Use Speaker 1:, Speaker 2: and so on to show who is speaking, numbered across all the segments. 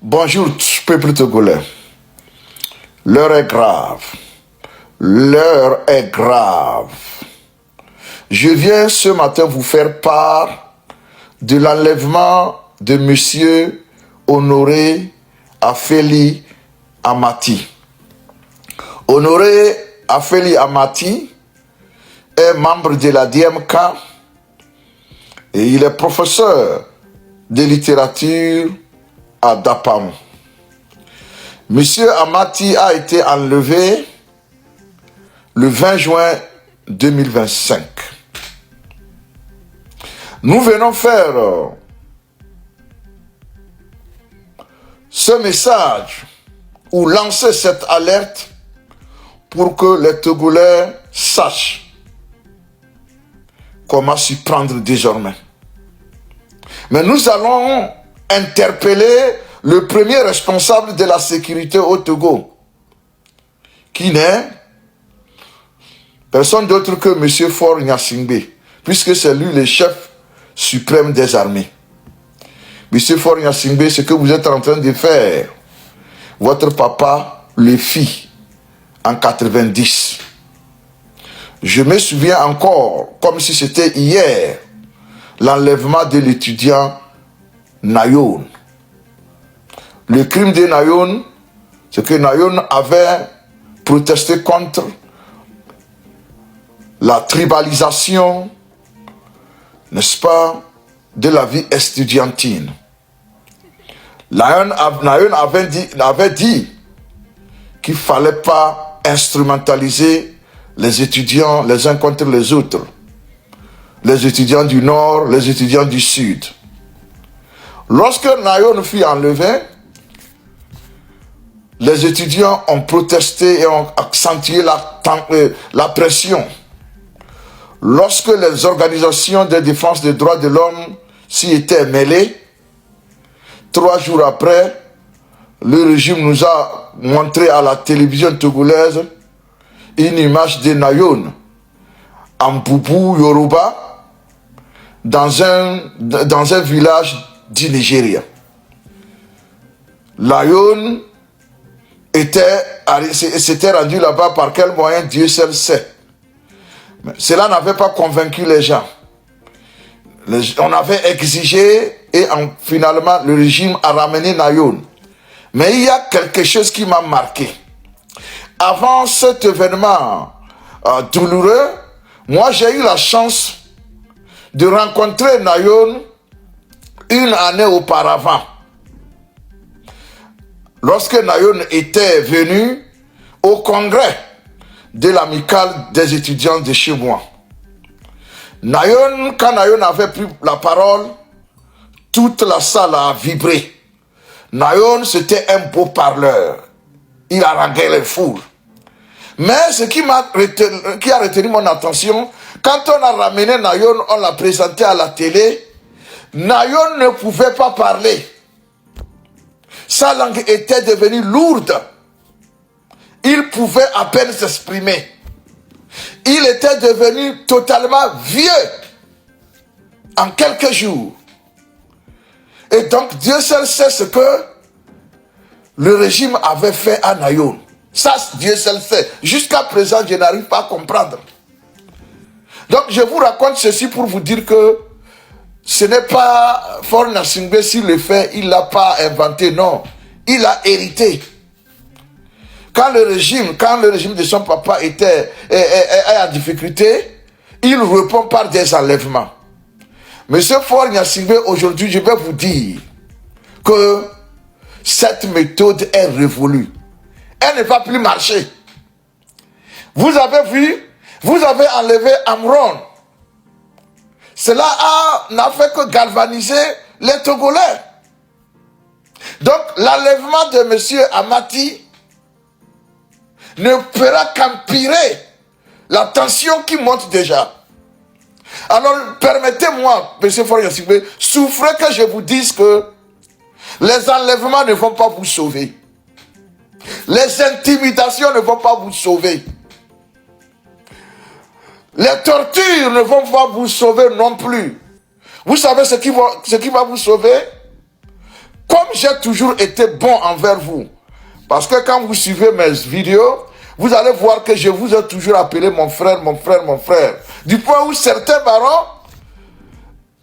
Speaker 1: Bonjour, peuple togolais. L'heure est grave. L'heure est grave. Je viens ce matin vous faire part de l'enlèvement de monsieur Honoré Afeli Amati. Honoré Afeli Amati est membre de la DMK et il est professeur de littérature à Dapam. Monsieur Amati a été enlevé le 20 juin 2025. Nous venons faire ce message ou lancer cette alerte pour que les Togolais sachent comment s'y prendre désormais. Mais nous allons interpeller le premier responsable de la sécurité au Togo, qui n'est personne d'autre que M. Faure Gnassingbé, puisque c'est lui le chef suprême des armées. M. Faure Gnassingbé, ce que vous êtes en train de faire, votre papa le fit en 90. Je me souviens encore, comme si c'était hier, l'enlèvement de l'étudiant Nayoun. Le crime de Nayoun, c'est que Nayoun avait protesté contre la tribalisation, n'est-ce pas, de la vie estudiantine. Nayoun avait dit qu'il ne fallait pas instrumentaliser les étudiants les uns contre les autres. Les étudiants du Nord, les étudiants du Sud. Lorsque Nayoun fut enlevé, les étudiants ont protesté et ont accentué la pression. Lorsque les organisations de défense des droits de l'homme s'y étaient mêlées, 3 jours après, le régime nous a montré à la télévision togolaise une image de Nayoun en boubou Yoruba dans un village du Nigeria. Nayoun s'était rendu là-bas par quel moyen, Dieu seul sait. Mais cela n'avait pas convaincu les gens. On avait exigé et finalement le régime a ramené Nayoun. Mais il y a quelque chose qui m'a marqué. Avant cet événement douloureux, moi j'ai eu la chance de rencontrer Nayoun une année auparavant. Lorsque Nayoun était venu au congrès de l'amicale des étudiants de chez moi. Quand Nayoun avait pris la parole, toute la salle a vibré. Nayoun, c'était un beau parleur. Il haranguait les foules. Mais ce qui a retenu mon attention, quand on a ramené Nayoun, on l'a présenté à la télé, Nayoun ne pouvait pas parler. Sa langue était devenue lourde. Il pouvait à peine s'exprimer. Il était devenu totalement vieux en quelques jours. Et donc Dieu seul sait ce que le régime avait fait à Nayoun. Ça, Dieu seul sait. Jusqu'à présent, je n'arrive pas à comprendre. Donc je vous raconte ceci pour vous dire que ce n'est pas Faure Gnassingbé s'il le fait, il ne l'a pas inventé, non. Il a hérité. Quand le régime de son papa est en difficulté, il répond par des enlèvements. Monsieur Faure Gnassingbé, aujourd'hui, je vais vous dire que cette méthode est révolue. Elle ne va plus marcher. Vous avez vu, vous avez enlevé Amron. Cela n'a fait que galvaniser les Togolais. Donc, l'enlèvement de monsieur Amati ne fera qu'empirer la tension qui monte déjà. Alors, permettez-moi, monsieur Faure Gnassingbé, souffrez que je vous dise que les enlèvements ne vont pas vous sauver. Les intimidations ne vont pas vous sauver. Les tortures ne vont pas vous sauver non plus. Vous savez ce qui va vous sauver? comme j'ai toujours été bon envers vous, parce que quand vous suivez mes vidéos, vous allez voir que je vous ai toujours appelé mon frère, mon frère, mon frère. Du point où certains barons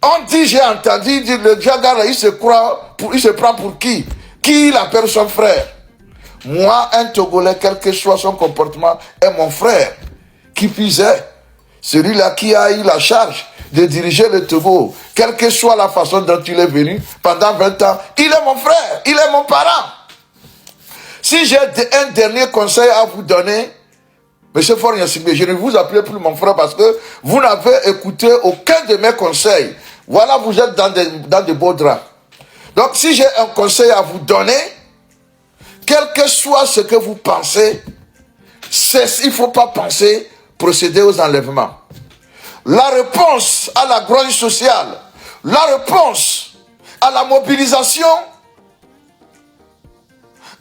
Speaker 1: ont dit, j'ai entendu, dit, le Diagara, il se prend pour qui? Qui il appelle son frère? Moi, un Togolais, quel que soit son comportement, est mon frère. Qui plus est, celui-là qui a eu la charge de diriger le Togo, quelle que soit la façon dont il est venu, pendant 20 ans, il est mon frère, il est mon parent. Si j'ai un dernier conseil à vous donner, M. Faure Gnassingbé, je ne vous appelle plus mon frère parce que vous n'avez écouté aucun de mes conseils. Voilà, vous êtes dans de beaux draps. Donc, si j'ai un conseil à vous donner, quel que soit ce que vous pensez, il ne faut pas penser procéder aux enlèvements. La réponse à la grogne sociale, la réponse à la mobilisation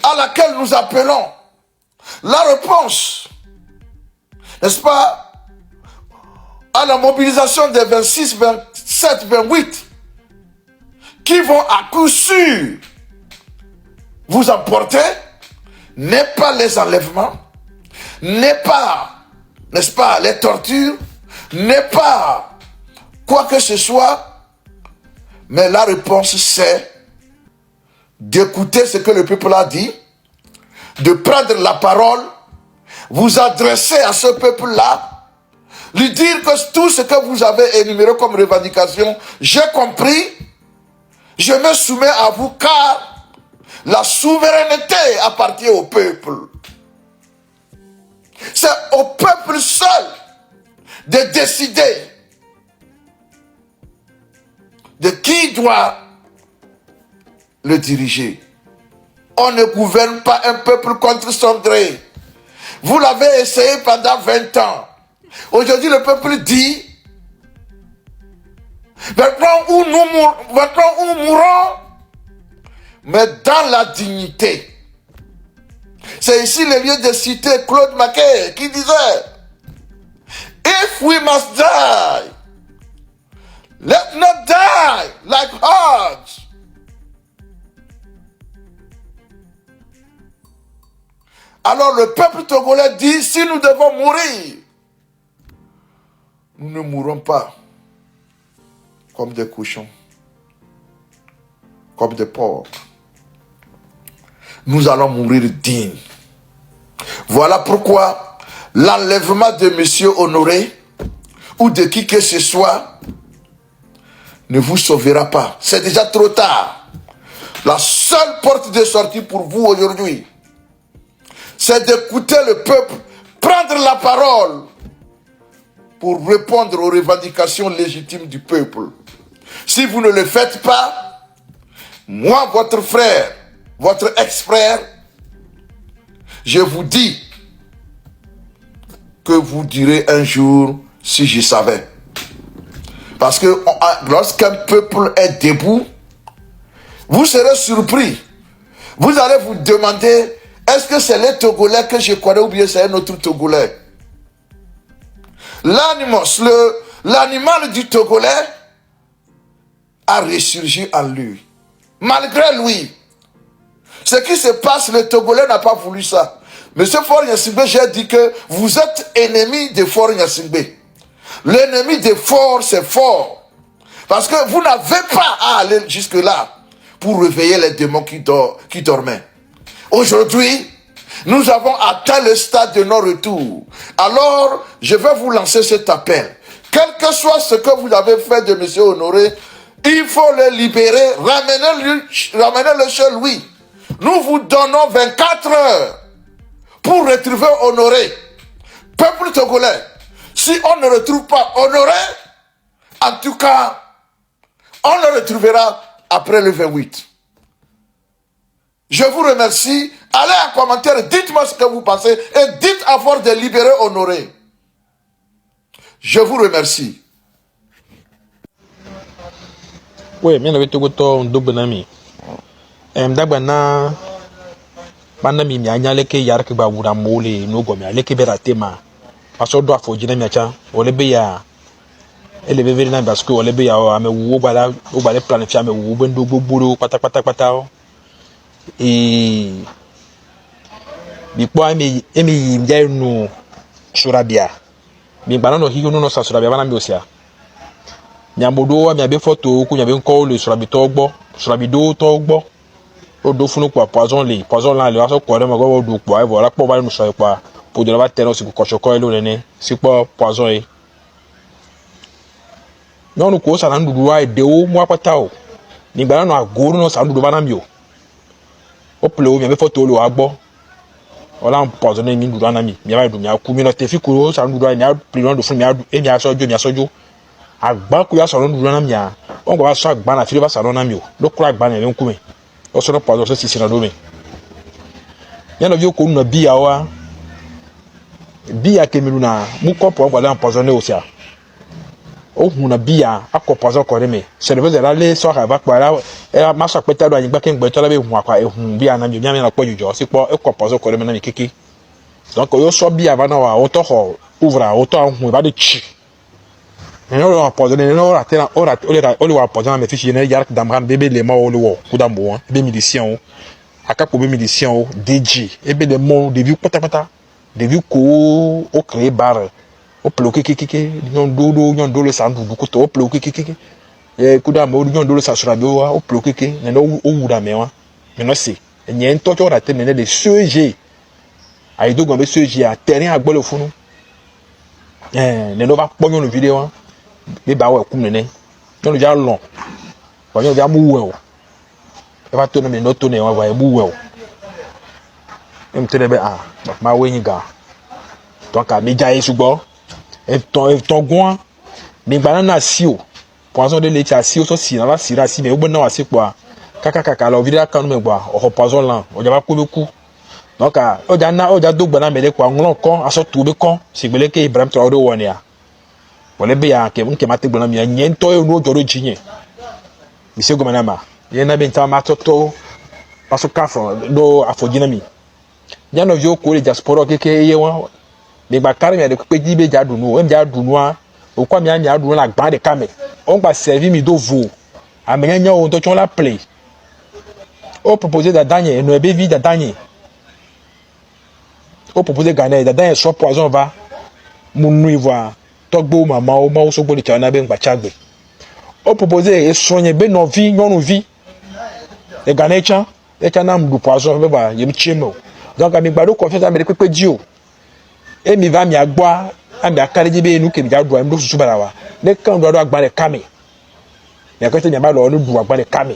Speaker 1: à laquelle nous appelons, la réponse, n'est-ce pas, à la mobilisation des 26, 27, 28, qui vont à coup sûr vous emporter, n'est pas les enlèvements, n'est pas, n'est-ce pas, les tortures, n'est pas quoi que ce soit, mais la réponse c'est d'écouter ce que le peuple a dit, de prendre la parole, vous adresser à ce peuple-là, lui dire que tout ce que vous avez énuméré comme revendication, j'ai compris, je me soumets à vous car la souveraineté appartient au peuple. C'est au peuple seul de décider de qui doit le diriger. On ne gouverne pas un peuple contre son gré. Vous l'avez essayé pendant 20 ans. Aujourd'hui, le peuple dit, maintenant où nous mourons, mais dans la dignité. C'est ici le lieu de citer Claude Maquet qui disait, if we must die, let not die like hogs. Alors le peuple togolais dit, si nous devons mourir, nous ne mourrons pas comme des cochons, comme des porcs. Nous allons mourir dignes. Voilà pourquoi l'enlèvement de M. Honoré ou de qui que ce soit ne vous sauvera pas. C'est déjà trop tard. La seule porte de sortie pour vous aujourd'hui, c'est d'écouter le peuple, prendre la parole pour répondre aux revendications légitimes du peuple. Si vous ne le faites pas, moi, votre frère, votre ex-frère, je vous dis que vous direz un jour si je savais. Parce que lorsqu'un peuple est debout, vous serez surpris. Vous allez vous demander, est-ce que c'est les Togolais que je connais ou bien c'est un autre Togolais? L'animal du Togolais a ressurgi en lui. Malgré lui. Ce qui se passe, le Togolais n'a pas voulu ça. Monsieur Faure Gnassingbé, j'ai dit que vous êtes ennemi de Faure Gnassingbé. L'ennemi de Faure, c'est fort. Parce que vous n'avez pas à aller jusque-là pour réveiller les démons qui dormaient. Aujourd'hui, nous avons atteint le stade de non-retour. Alors, je vais vous lancer cet appel. Quel que soit ce que vous avez fait de M. Honoré, il faut le libérer, ramenez-le chez lui. Nous vous donnons 24 heures pour retrouver Honoré. Peuple togolais, si on ne retrouve pas Honoré, en tout cas, on le retrouvera après le 28. Je vous remercie. Allez en commentaire, dites-moi ce que vous pensez et dites à force de libérer Honoré. Je vous remercie.
Speaker 2: Oui, mais le Togo un double ami. D'abord, manami mi anyale ke yar ke ba wura mole no go mi ale ke bera tema paso do afo jina mi acha ole be ya ele be very na parce que ole be ya o ame wo bala o bala planify ame wo bendo gbogboro pata et bikpo emi mjai no surabia mi bana no hiyo no sa surabia bana mi osia nyamodo mi abe photo ku nyabe nko le surabito gbo surabido to gbo o do funu kwa poison là le aso ko re mo go do po e voilà po ba no so pa pour de la terre si ko choko elo nene si po poison e non ko sa nan dudu wa de o mo apata o ni bana no agoro no sa dudu bana mi o plo mi abe photo lo agbo ola empoisonné mi dudu anami mi ba du mi aku mi no te fi kuro sa dudu mi a plo do fun mi a mi asojo agba ku ya so dudu anami a on ko ba so agba na fi ba sa no nami o lo kura agba na mi nku mi o so no poison so sisi na do mi yana vi ko no bia wa bia ke mi na mu ko po ngba empoisonné o sia o hu na bia akọ poison ko re mi se le la le so ha ba pa la e ma so peta do anigba ke ngbe to la be hu akwa e hu bia na mi na po jujo si po e ko poison ko re mi na mi kiki donc yo so bia ba na wa o to ho ouvra o to hu ba de chi ne no empoisonné no ra tena o le wa poison me fichi ne yarak damran bebe le ma o le wo ku dambo be médecin o akapo be médecin o DG e be de mon de vieux pata de vieux ko o créer bar o bloqué kiki nyon do le sandu du ko o bloqué kiki e kuda mo nyon do le sasura bi o bloqué ne no o wura me wa me no se enye nto cho rate me ne de CG ai do gombe CG a terrain agbo le funu ne no ba ponyo no video be ba wa kum ne no ja lon wa nyo ja mu we o e ba to no me no to ne wa mu we o em tele be ma we yin ga donc a mi ja e sugbo ton goin mi banana si o poison de leche si o so si na la sira si me o bona wa si po kaka la ovira kanu me gba o poison lan o ja ba ko be ku donc o ja do gbana me le kwa nglon kon aso tu be kon si gbele ke Ibrahim Traoré woni a wole be ya ke nke mate gbana mi anye nto e no joro jinye mi se go manama ye na be nta ma toto paso kafro do afojina mi ya no yo ko le diaspora keke ye won mi gba kare mi de pe jibe ja dunu em ja dunu a o kwa mi a dunu la gba de kame on gba servi mi do vo amenya nya o to chon la play o proposer da danye no ebe vi da danye o proposer gana da danye so poison va munu ivoire togbo mama o ma o so gbo ni chana be ngba chagbe o proposer e sonye be no vi nyonu vi e gana echa na mdu poison be ba ye mi chemo donc mi gba do confiance am de pepe ji o e mi va mi agboa ami akare jibe enu ke mi ja do am do susu barawa ne kan do agba le kame ya ko te mi ba lo no du agba le kame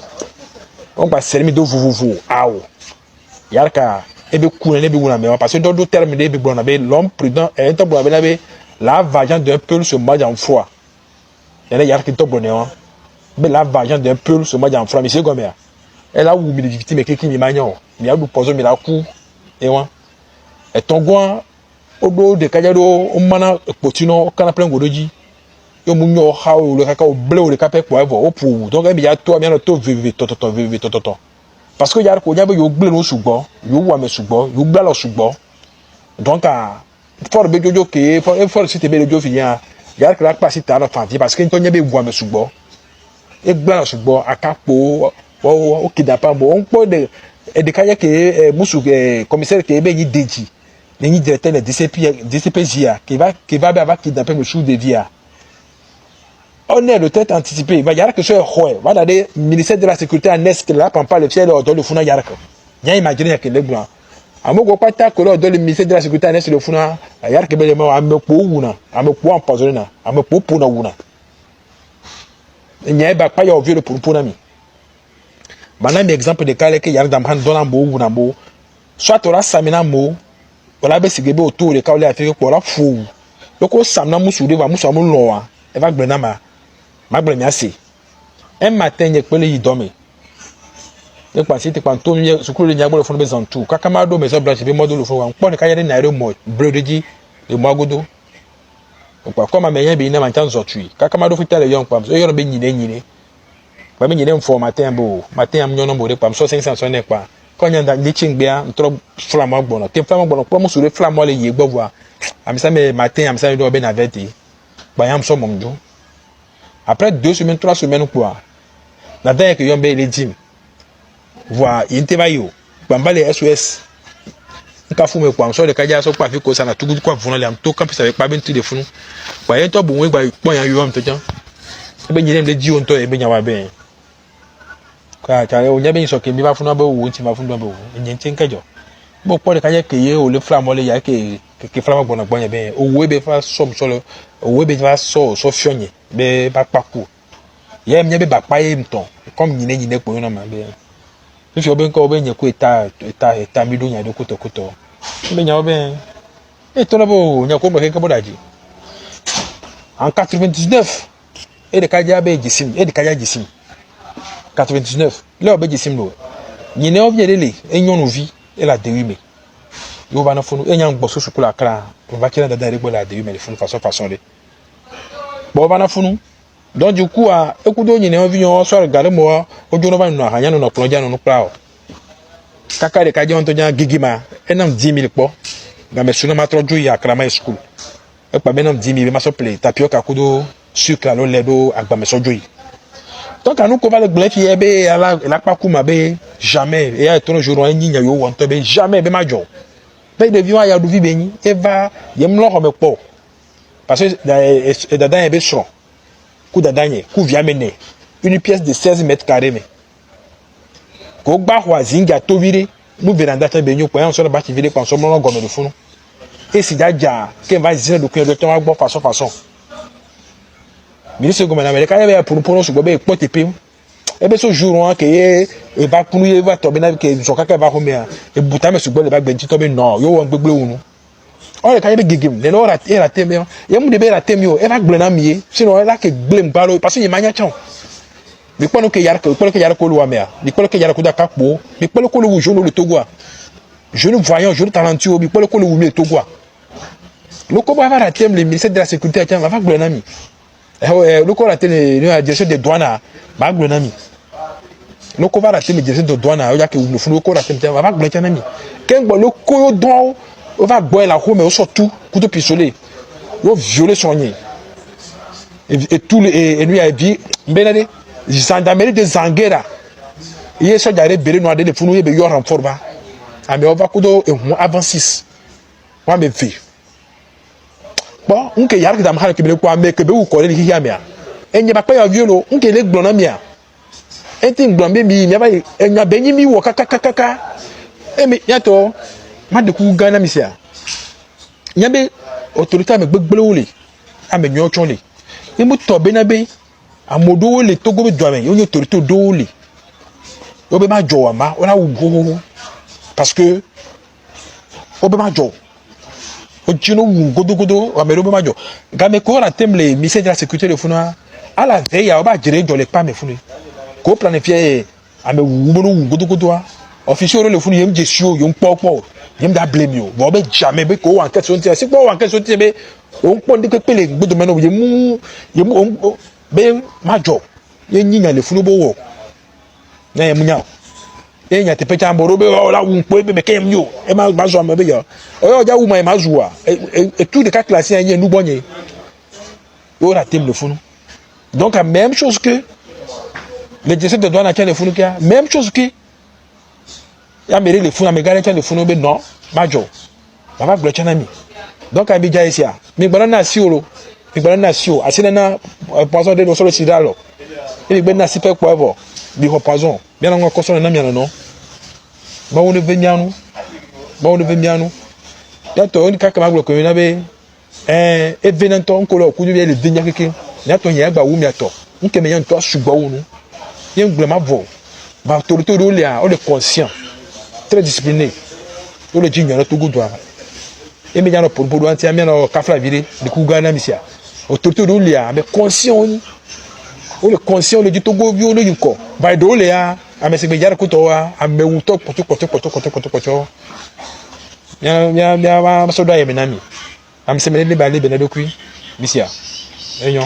Speaker 2: on gba seri mi do vuvuvu awo yarka e be ku ne be wuna me parce que do terme de be gbona be l'homme prudent et to bo be na be la vengeance d'un peuple se mange en foi ya ne yarki to bo ne o be la vengeance d'un peuple se mange en foi monsieur Gomea elle a ou mi de victime ke ki mi manyo mi adu pozo mi la ku e won e tongo odo de kajado o mana potino kana plan godoji yo munyo ha o le kaka o ble o le kape po evo o pu donc e mi ya to mi na to vivi to parce que yar ko nya be yo ble no sugbo yo wa me sugbo yo gba lo sugbo donc for be jojo ke for si te be jojo fi yan yar kra pa si ta na fa parce que nto nya be wa me sugbo e gba lo sugbo akapo o kidapa mo on po de kaya ke musu commissaire ke be yi deji ni directeur de DCPJA qui va avoir kidnappé le chou de via. On est de tête anticipée. Il va y avoir que ce soit va dans le ministère de la sécurité en est que là prend pas le ciel dans le funa yaraka. Bien imaginer que le blanc. Amo pas ta que dans le ministère de la sécurité en est le funa yaraka be mo amepo wuna amepo empoisonné na amepo pona wuna. Il ba pas yo vieux pour mi. Banam exemple de cas que yar damhan dona mo wuna mo soit ora samina mo wala be sigebe autour de kaole afeke ko la fou loko samna musu de va musu amu loa e va gbena ma gbena mi ase un matin ye pele yi dorme e pa si te pa to mi sukuru le nyagbo le fonu be zantu kaka ma do meso branche be modo le fonu npo ne ka yere na re mo brodeji le mo agodo o pa ko ma me yen be na ma chan zotui kaka ma do fita le yon pa so yon be nyine ba me nyine mfo matin am nyono mo de pa so 500 so ne pa quand y a des chingbia trop flamand bon que flamand bon pour sur le flamand les yego voir amisa me matin amisa do ben aveti ba yam so momjo après 2 semaines 3 semaines quoi na dernière que yombe les dim voir il te va yo bambale SOS nka fu me kwa so de kaja so kwa fi ko sana tugu kwa vuna le am to campus avec pa ben tu de funu kwa ye to bu we gba pon ya yo am to jan be nyinem de ji on to e be nya wa ben kwa cha o nya ben so ke bi ba funu ba wo ti ma funu ba wo nyen tin kejo bo po de kaja ke ye o le flam o le ya ke flam gbona gbon ben o we be fa so le o we be fa so fionye be ba paku ye mnya be ba pa ye mton comme nyine po na ma be if you ben ko ben ye ko eta mi do nya do koto ben nya ben e to na bo nya ko mo ke bodaji en 99 e de kaja be jisim 99 le be jisim do nyine o bielele enyon no vi e la de wime yo ba na funu enya ngbo so sukula kra va kira dada re gbola de wime le funu façon le bo ba na funu donc du coup a ekudo nyine o vi yon so regale mo ojo no ba nu ahanya no plonja no pra kaka de kaja on to nya gigima enam 10000 po ga me suna matrojo ya krama school e pa benam 10000 ma so play tapioca kudo sucre lo ledo agba me sojo yi donc anu ko va le gble fi ebe la pa kuma be jamais et a ton jour on nyinya yo won to be jamais be majo be de vion ya du vi beni e va yem lo ho me po parce que dada e be so ku dada nye ku via mene une pièce de 16 mètres carrés mais ko gba ho azinga to vire mu veranda ta be nyu ko yan so ba ti vire kwa so mo gono de funu e si jaja ke va zina do ku de ton agbo façon ministre goma na Amerika ya be pour so be po tepe e be so jour ke e ba kunu e va to be na ke so kaka ba ho me e buta me so gbo le ba gbe to be no yo won gbegble unu o le ka be gigim le no rate me ye mu de be rate me o e va gble na mi sinon e la ke gble mbalo parce que ye manya chon mi kono ke yar ko lo wa me mi kono ke yar ko da kapo mi kono ko lo jono le Togo jeune voyant jeune talentueux mi kono ko lo mi Togo le ko ba rate me le ministère de la sécurité tiens va gble na mi le ko rate le direction des douanes ba gble na mi le ko va rate le direction des douanes o ya ke le funu ko rate tiens va gble na mi ken gbo le ko don on va boire la roue mais on sort tout couteau pistolet on violer son nez et tout et lui a dit benade gendarmerie de Zanguera il so jare bere no ade le funu ye be yo renfort ba ame on va kudo e hu avant 6 wa me fi bon unke yar ki dam hala ke be ko ame ke be wu ko le hi ya me a enye ba pa ya violo unke le gbon na me a enti gbon be mi me ba enya benyi mi wo kaka emi yato ma de ku Ghana misia nyabe autorité me gbegbele wole ame nyo chonle e mu to be na be amodo wole Togo be doame yo autorité do wole yo be ma jo ma ona wu parce que o be ma jo o jino wu godogodo o me do be ma jo ga me ko la temle ministère de la sécurité de funa ala veille o ba jere jo le pa me funu ko planifier ame wu wu godogodo officier le funu yem jesio yo npopo yem da blame you bo be jamais be ko wan question ti si ko wan question ti be o npo ndi ke pele gbodo me no yem be majo ye nyinya le funu bo wo na yem nya e nya te pe cha mboro be o la wu npo be me ke yem yo e ma zo ma be yo o yo ja wu ma ma zuwa et tout de cas classé en nous bonye yo la tem le funu donc la même chose que les directeurs de douane à le funu kia même chose que ya mere le funu amegare cha le funu be no majo baba gbe cha na mi donc abi ja isia mi gbara na si oro mi gbara na si o asina na poison de no solo si dalo e gbe na si pe po evo bi ho poison bien na ko so na mi no ba woni ve mianu ya to oni kaka maglo ko na be e venanto nko lo ku ni le venya keke ya to yen gba wu mi ato nke me yan to sugbo wonu yen gbe ma vo ba autorité do le a o le conscient très discipliné o le jignora to godo a e me jano pour anti amia no kafla vire de ku Ghana misia autorité do le a mais conscient o le conscient le dit Togo vi o le yinko ba do le a ame se gbe jara ko to wa ame wu to poto ya ma so do ayemi na mi am se me le ba le be na do ku misia enyo